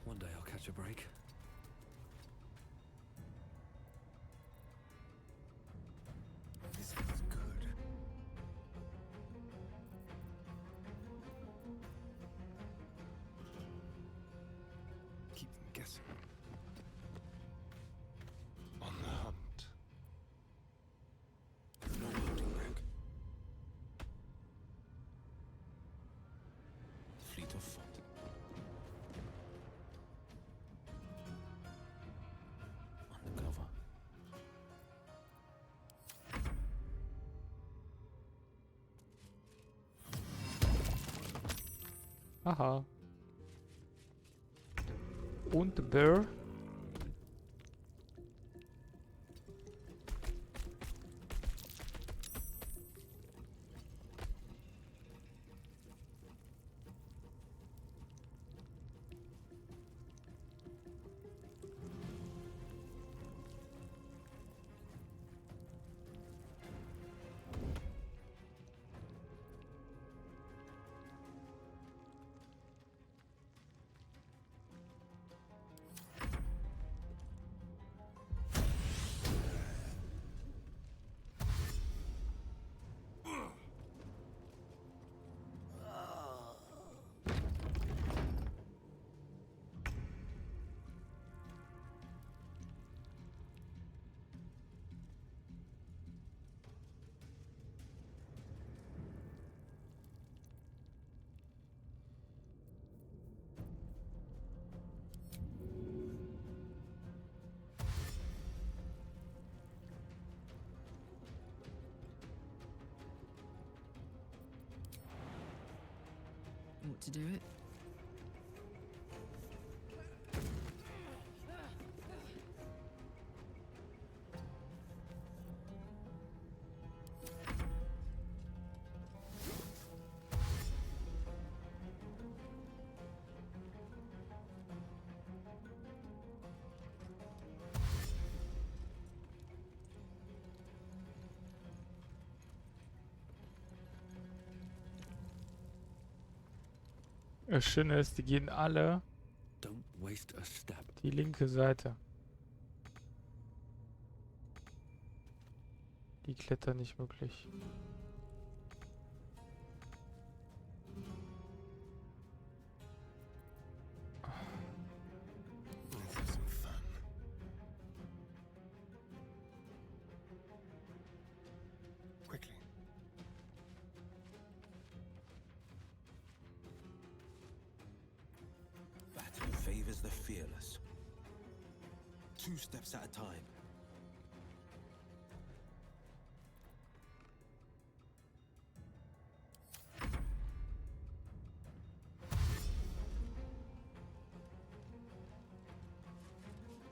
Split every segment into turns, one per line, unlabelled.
One day I'll catch a break.
This feels good. Keep them guessing. On the hunt. No holding back. Fleet of foot. Undercover.
Aha. Und Burr.
Want to do it?
Das Schöne ist, die gehen alle
Don't waste a step.
die linke Seite. Die klettern nicht wirklich.
Let's have some fun. Quickly.
Battle favors the fearless. 2 steps at a time.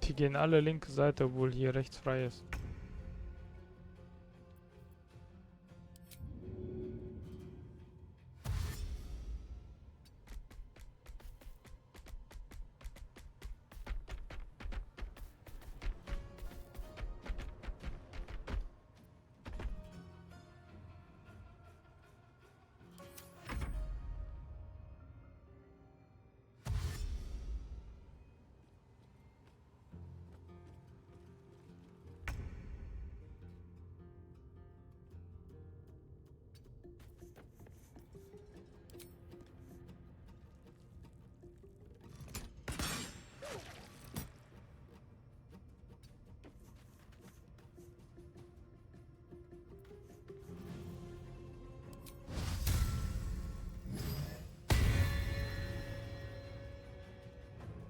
Die gehen alle linke Seite, obwohl hier rechts frei ist.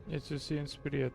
Jetzt ist sie inspiriert.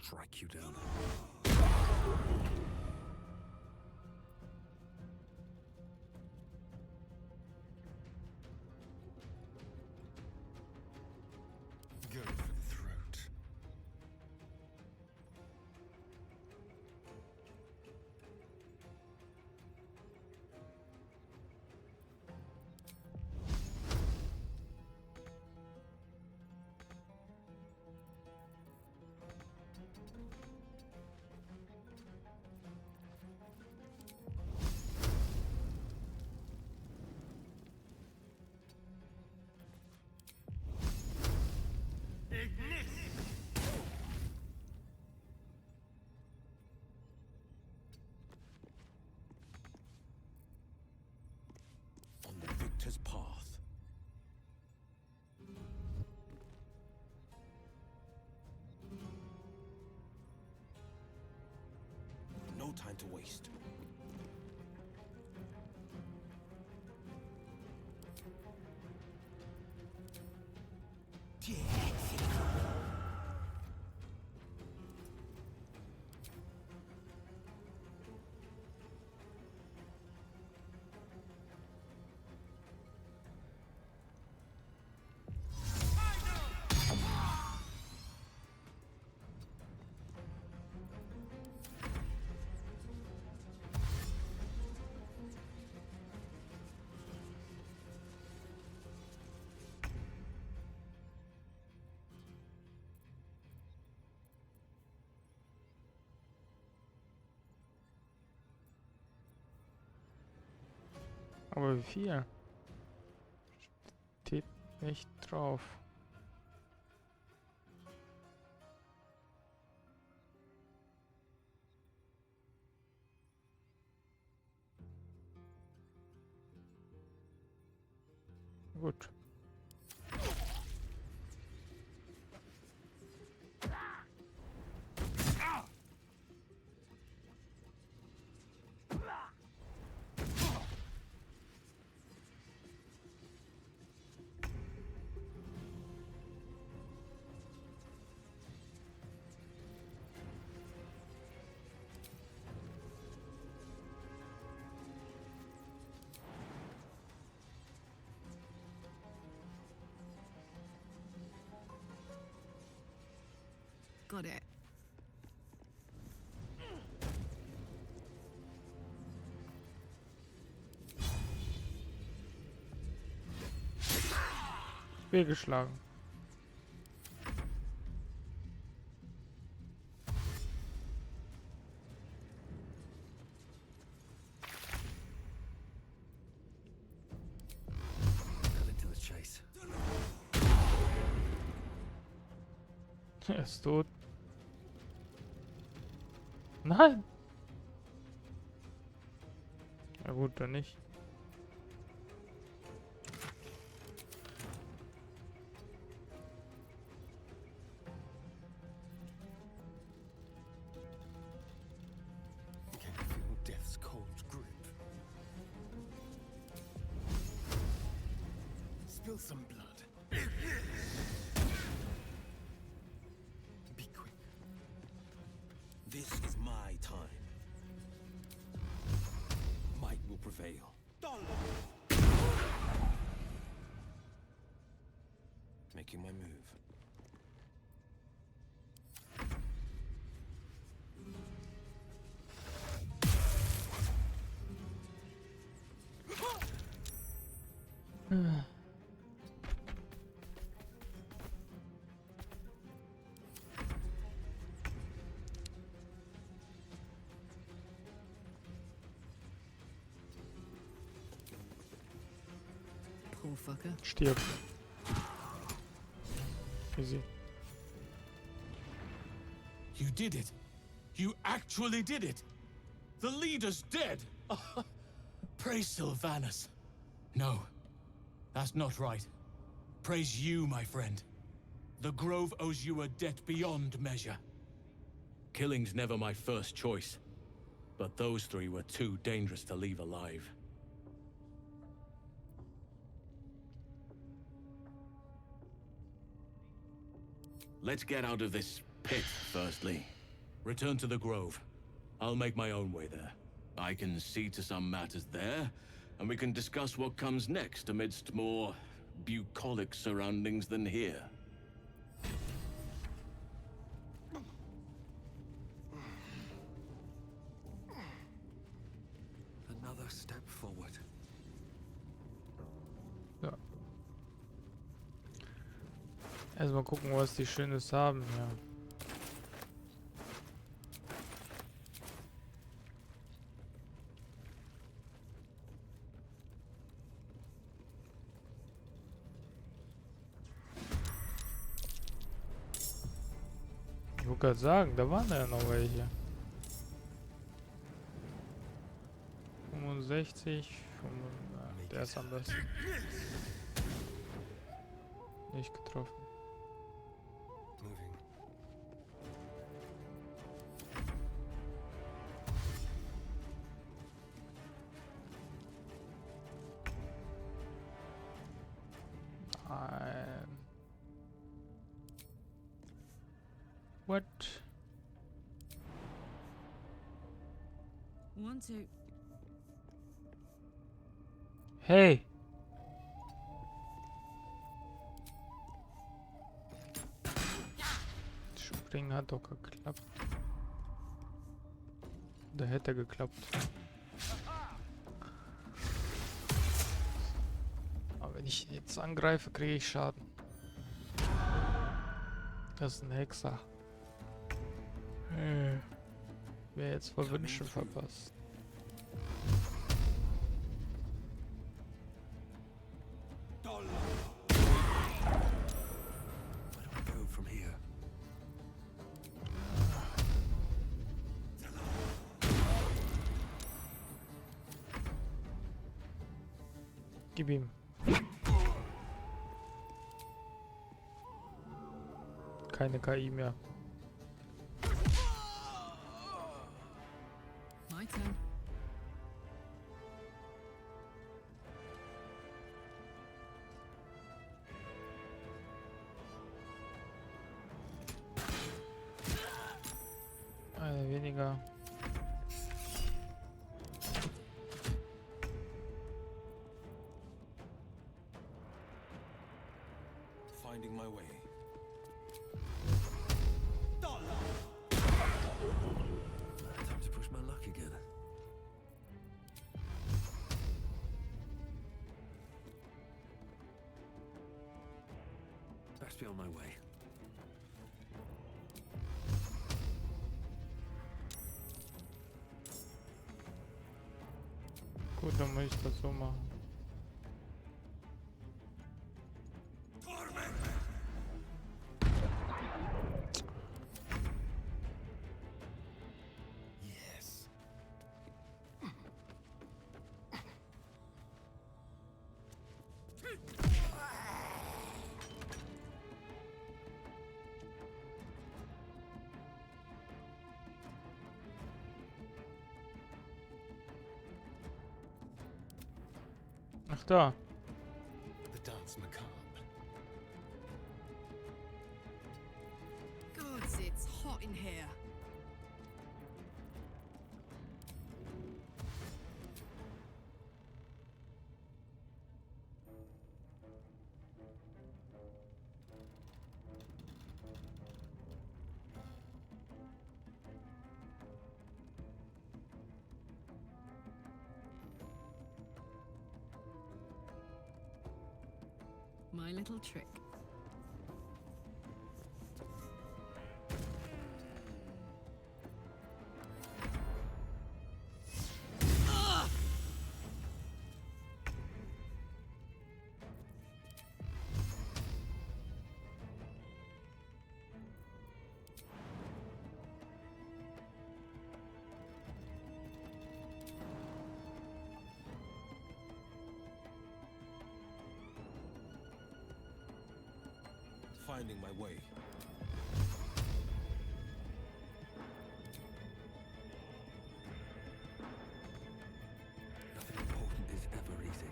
Strike you down.
Go for the throat.
On the victor's path. No time to waste.
Aber wie viel? Steht nicht drauf. Gut.
Got it.
Fehlgeschlagen.
Cut into the chase.
Er ist tot. Nein! Na gut, dann nicht.
Can you feel death's cold grip? Spill some blood. Be quick.
This is my time. Might will prevail. Making my move.
Poor fucker.
Stirb. Easy.
You did it. You actually did it. The leader's dead. Praise Sylvanus. No, that's not right. Praise you, my friend. The Grove owes you a debt beyond measure. Killing's never my first choice, but those three were too dangerous to leave alive. Let's get out of this pit, firstly. Return to the Grove. I'll make my own way there. I can see to some matters there, and we can discuss what comes next amidst more bucolic surroundings than here.
Erstmal gucken, was die Schönes haben, ja. Ich wollte gerade sagen, da waren ja noch welche. 65, der ist am besten. Nicht getroffen.
Moving.
Nein. What?
1, 2.
Hey! Springen hat doch geklappt. Da hätte geklappt. Aber wenn ich jetzt angreife, kriege ich Schaden. Das ist ein Hexer. Wer jetzt vor Wünschen verpasst. Gib ihm. Keine KI mehr.
My turn.
Eine weniger.
Finding my way.
Time to push my luck again. Best be on my way.
Gut, dann muss ich das so machen.
Yes.
Ach da.
The dance macabre.
Gods, it's hot in here. My little trick.
Finding my way.
Nothing important is ever easy.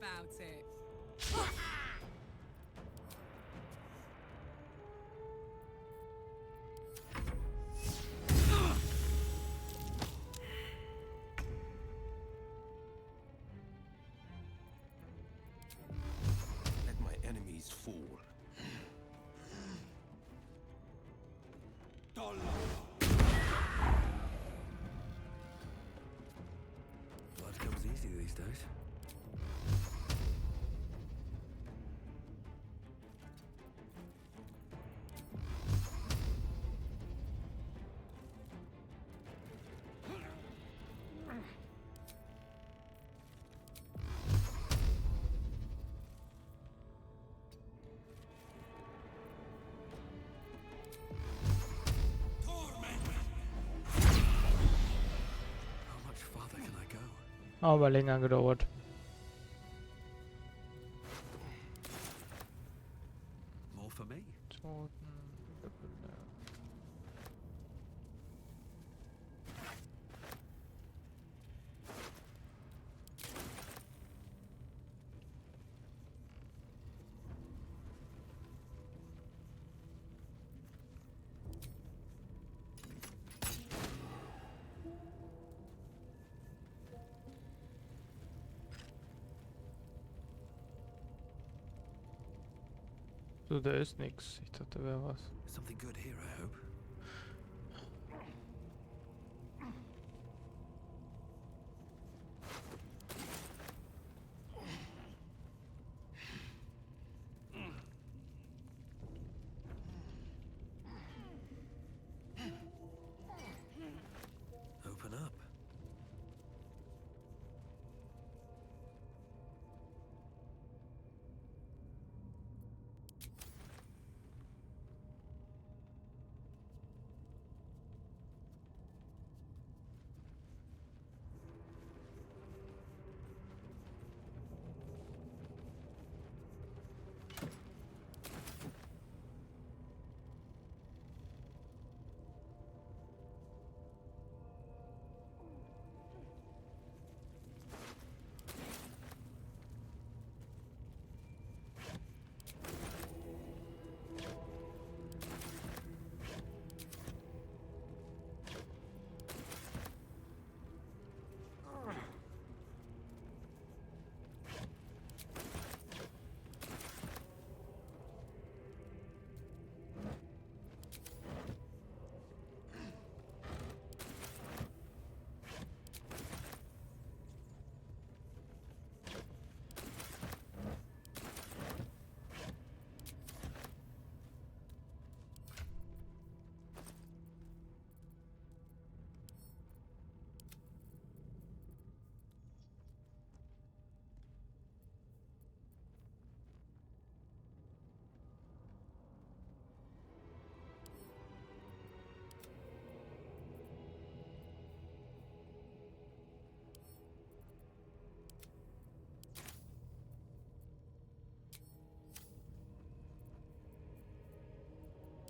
about it.
Let my enemies fall.
Blood comes easy these days. How much farther can I go?
Aber länger gedauert.
More for me.
Totengebilde. So, da ist nix. Ich dachte, wäre was.
Something good here, I hope. Open up.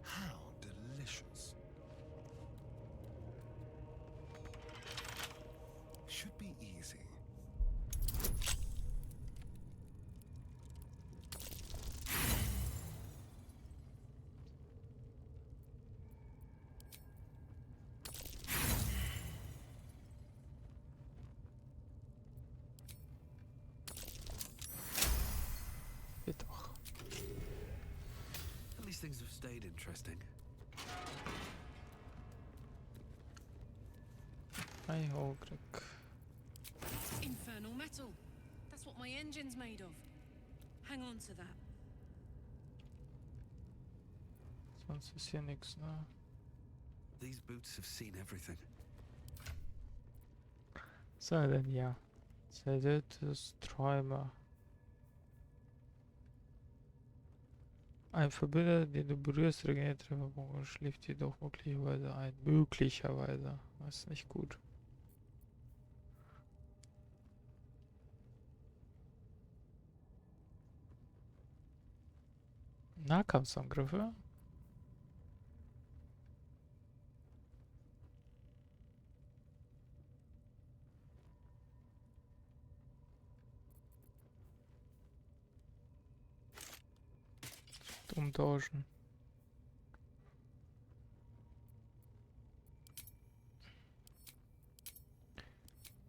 How delicious. Should be easy.
Geht doch.
At least things have stayed interesting.
Ei, Hogrick.
Infernal metal. That's what my engine's made of. Hang on to that.
Sonst ist hier nichts, ne?
These boots have seen everything.
Was soll denn hier? Zerstörtes Träumer. Ein Verbündeter, den du berührst, regeneriert Trefferpunkte und schläft jedoch möglicherweise ein. Möglicherweise. Das ist nicht gut. Nahkampfsangriffe? umtauschen.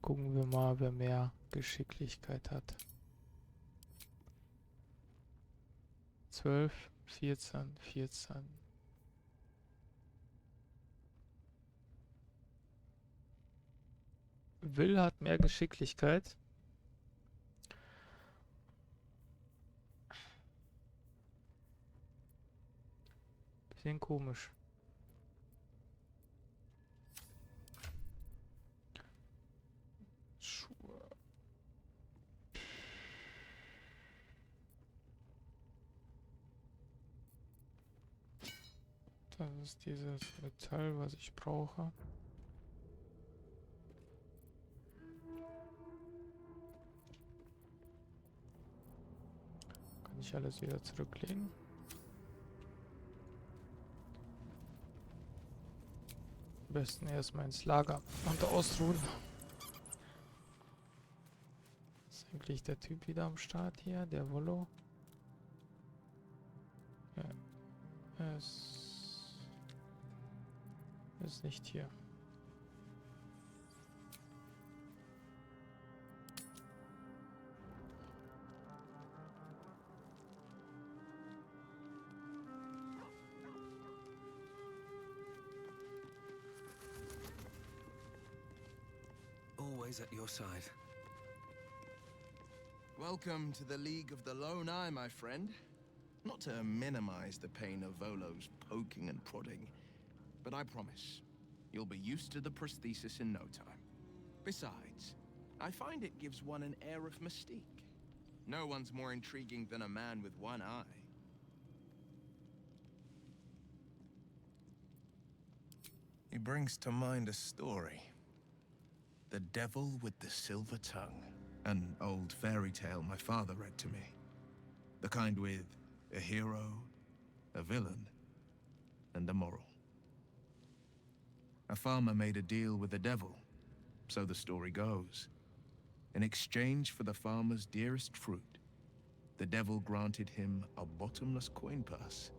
Gucken wir mal, wer mehr Geschicklichkeit hat. 12, 14, 14. Will hat mehr Geschicklichkeit. Bisschen komisch. Schuhe. Das ist dieses Metall, was ich brauche. Kann ich alles wieder zurücklegen? Am besten erstmal ins Lager und ausruhen. Ist eigentlich der Typ wieder am Start hier, der Wollo? Ja, er ist nicht hier.
Always at your side.
Welcome to the League of the Lone Eye, my friend. Not to minimize the pain of Volo's poking and prodding, but I promise, you'll be used to the prosthesis in no time. Besides, I find it gives one an air of mystique. No one's more intriguing than a man with one eye. He brings to mind a story. The Devil with the Silver Tongue. An old fairy tale my father read to me. The kind with a hero, a villain, and a moral. A farmer made a deal with the devil, so the story goes. In exchange for the farmer's dearest fruit, the devil granted him a bottomless coin purse.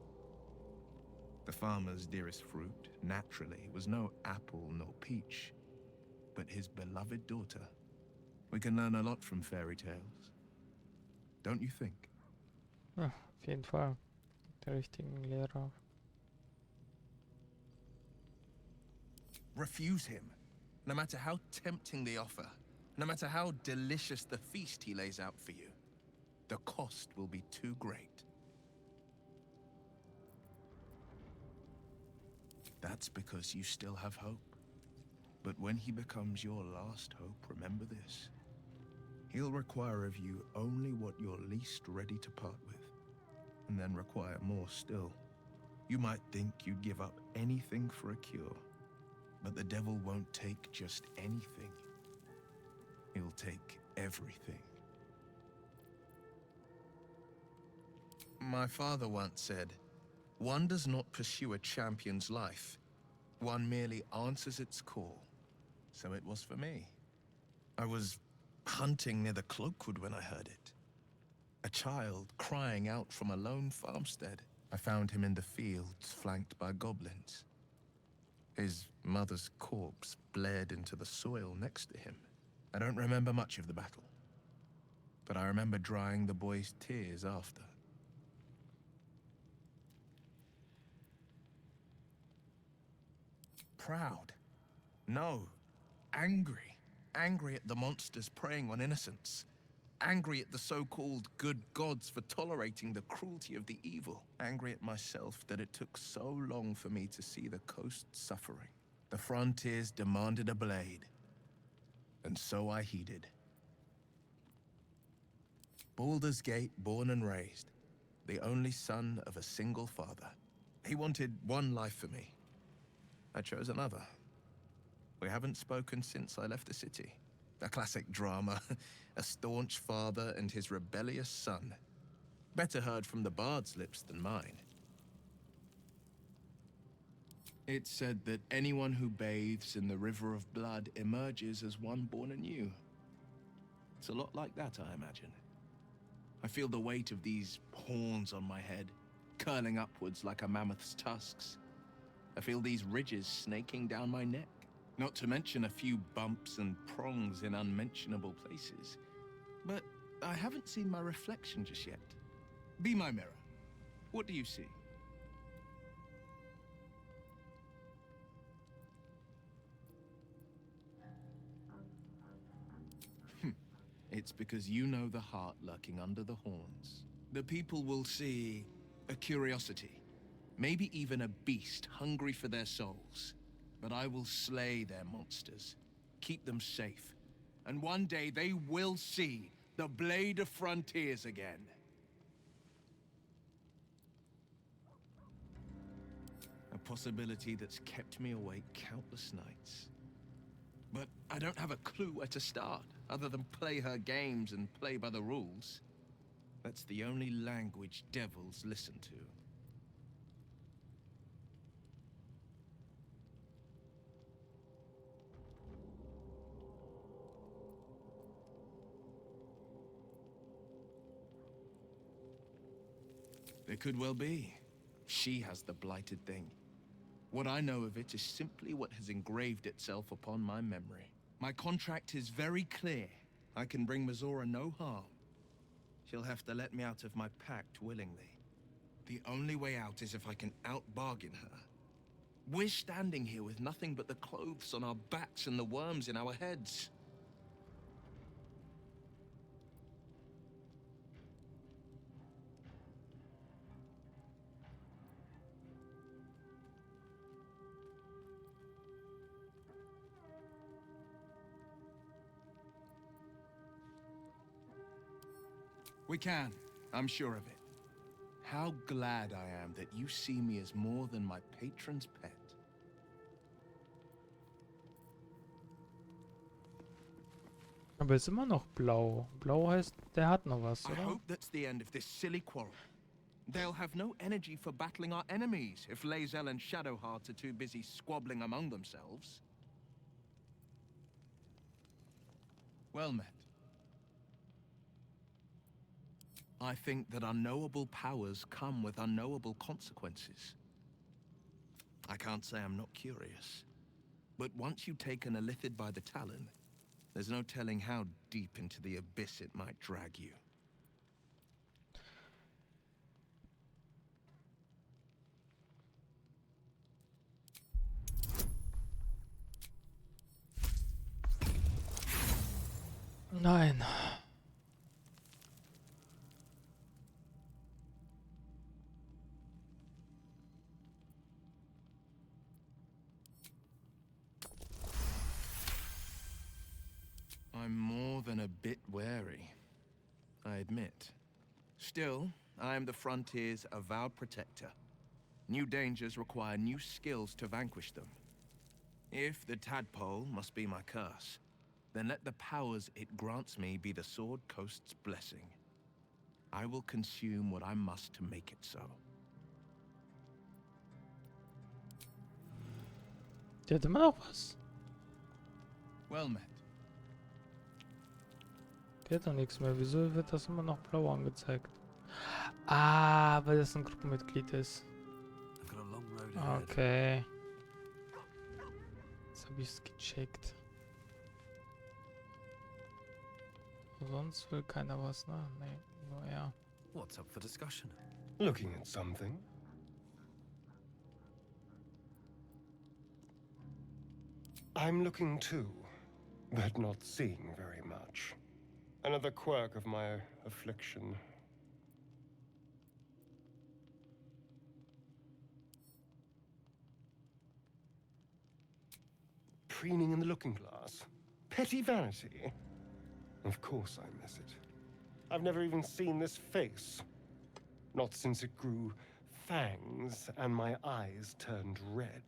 The farmer's dearest fruit, naturally, was no apple nor peach, but his beloved daughter. We can learn a lot from fairy tales. Don't you think?
Ja, auf jeden Fall. Der richtigen Lehrer.
Refuse him, no matter how tempting the offer, no matter how delicious the feast he lays out for you. The cost will be too great. That's because you still have hope. But when he becomes your last hope, remember this. He'll require of you only what you're least ready to part with, and then require more still. You might think you'd give up anything for a cure, but the devil won't take just anything. He'll take everything. My father once said, "One does not pursue a champion's life. One merely answers its call." So it was for me. I was hunting near the Cloakwood when I heard it. A child crying out from a lone farmstead. I found him in the fields, flanked by goblins. His mother's corpse bled into the soil next to him. I don't remember much of the battle, but I remember drying the boy's tears after. Proud? No. Angry. Angry at the monsters preying on innocents. Angry at the so-called good gods for tolerating the cruelty of the evil. Angry at myself that it took so long for me to see the coast suffering. The frontiers demanded a blade, and so I heeded. Baldur's Gate, born and raised, the only son of a single father. He wanted one life for me. I chose another. We haven't spoken since I left the city. A classic drama. A staunch father and his rebellious son. Better heard from the bard's lips than mine. It's said that anyone who bathes in the river of blood emerges as one born anew. It's a lot like that, I imagine. I feel the weight of these horns on my head, curling upwards like a mammoth's tusks. I feel these ridges snaking down my neck, not to mention a few bumps and prongs in unmentionable places. But I haven't seen my reflection just yet. Be my mirror. What do you see? It's because you know the heart lurking under the horns. The people will see a curiosity, maybe even a beast hungry for their souls. But I will slay their monsters, keep them safe, and one day they will see the Blade of Frontiers again. A possibility that's kept me awake countless nights. But I don't have a clue where to start, other than play her games and play by the rules. That's the only language devils listen to. It could well be. She has the blighted thing. What I know of it is simply what has engraved itself upon my memory. My contract is very clear. I can bring Mizora no harm. She'll have to let me out of my pact willingly. The only way out is if I can out-bargain her. We're standing here with nothing but the clothes on our backs and the worms in our heads. We can. I'm sure of it. How glad I am that you see me as more than my patron's pet.
Aber ist immer noch blau. Blau heißt, der hat noch was,
I
oder?
hope that's the end of this silly quarrel. They'll have no energy for battling our enemies if Lae'zel and Shadowheart are too busy squabbling among themselves. Well met. I think that unknowable powers come with unknowable consequences. I can't say I'm not curious. But once you've taken a Lithid by the talon, there's no telling how deep into the abyss it might drag you.
Nein.
I'm more than a bit wary, I admit. Still, I am the Frontier's avowed protector. New dangers require new skills to vanquish them. If the tadpole must be my curse, then let the powers it grants me be the Sword Coast's blessing. I will consume what I must to make it so.
Der hat immer noch was.
Well met.
Der hat doch nichts mehr. Wieso wird das immer noch blau angezeigt? Ah, weil das ein Gruppenmitglied ist.
I've got a long road ahead.
Okay. Jetzt habe ich es gecheckt. Sonst will keiner was, ne? Nee, nur er.
What's up for discussion?
Looking at something. I'm looking too, but not seeing very much. Another quirk of my affliction. Preening in the looking glass. Petty vanity. Of course I miss it. I've never even seen this face. Not since it grew fangs and my eyes turned red.